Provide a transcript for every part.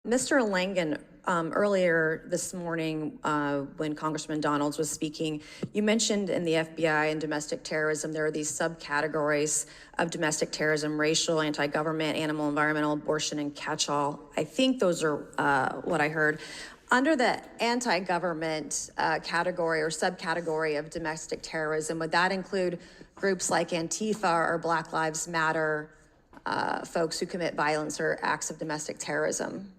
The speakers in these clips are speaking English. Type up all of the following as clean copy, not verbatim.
Mr. Langan, earlier this morning when Congressman Donalds was speaking, you mentioned in the FBI and domestic terrorism, there are these subcategories of domestic terrorism: racial, anti-government, animal, environmental, abortion, and catch-all. I think those are what I heard. Under the anti-government category or subcategory of domestic terrorism, would that include groups like Antifa or Black Lives Matter, folks who commit violence or acts of domestic terrorism?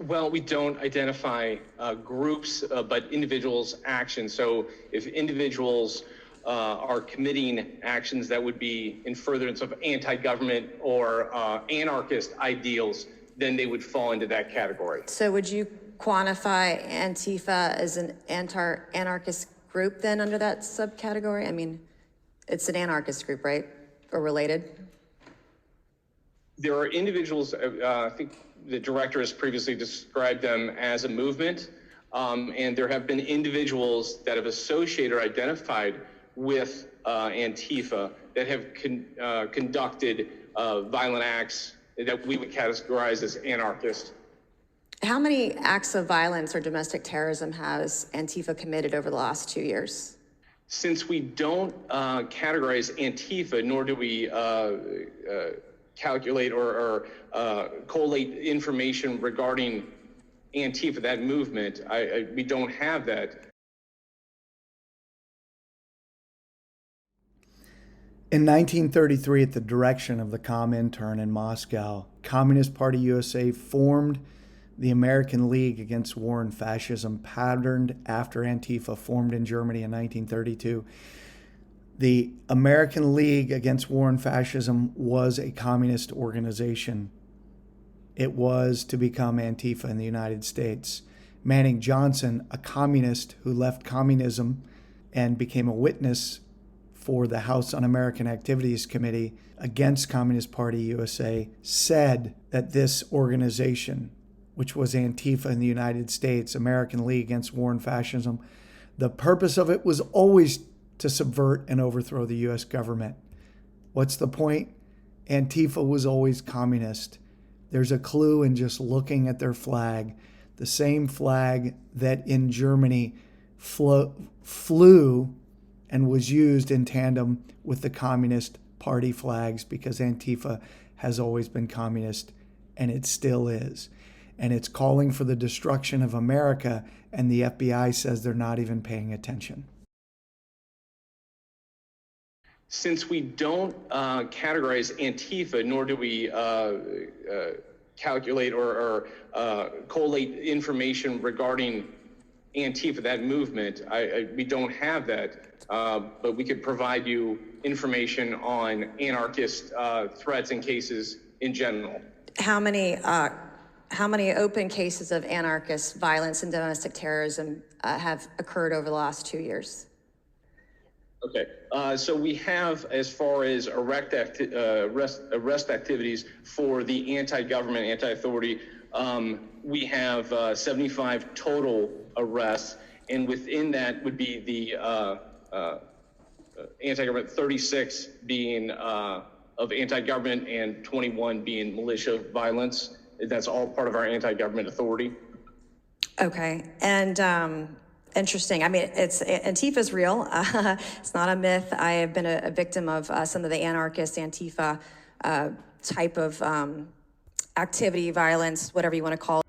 Well, we don't identify groups, but individuals' actions. So if individuals are committing actions that would be in furtherance of anti-government or anarchist ideals, then they would fall into that category. So would you quantify Antifa as an anarchist group then under that subcategory? I mean, it's an anarchist group, right? Or related? There are individuals, I think the director has previously described them as a movement, and there have been individuals that have associated or identified with Antifa that have conducted violent acts that we would categorize as anarchist. How many acts of violence or domestic terrorism has Antifa committed over the last 2 years? Since we don't categorize Antifa, nor do we calculate or collate information regarding Antifa, that movement, we don't have that. In 1933, at the direction of the COMINTERN in Moscow, Communist Party USA formed the American League Against War and Fascism, patterned after Antifa, formed in Germany in 1932. The American League Against War and Fascism was a communist organization. It was to become Antifa in the United States. Manning Johnson, a communist who left communism and became a witness for the House Un-American Activities Committee against Communist Party USA, said that this organization, which was Antifa in the United States, American League Against War and Fascism, the purpose of it was always to subvert and overthrow the U.S. government. What's the point? Antifa was always communist. There's a clue in just looking at their flag, the same flag that in Germany flew and was used in tandem with the Communist Party flags, because Antifa has always been communist, and it still is. And it's calling for the destruction of America, and the FBI says they're not even paying attention. Since we don't categorize Antifa, nor do we calculate or collate information regarding Antifa, that movement, we don't have that, but we could provide you information on anarchist threats and cases in general. How many open cases of anarchist violence and domestic terrorism have occurred over the last 2 years? Okay, so we have, as far as arrest activities for the anti-government, anti-authority, we have 75 total arrests, and within that would be the anti-government, 36 being of anti-government and 21 being militia violence. That's all part of our anti-government authority. Okay, and interesting. I mean, Antifa's real. It's not a myth. I have been a victim of some of the anarchist Antifa type of activity, violence, whatever you want to call it.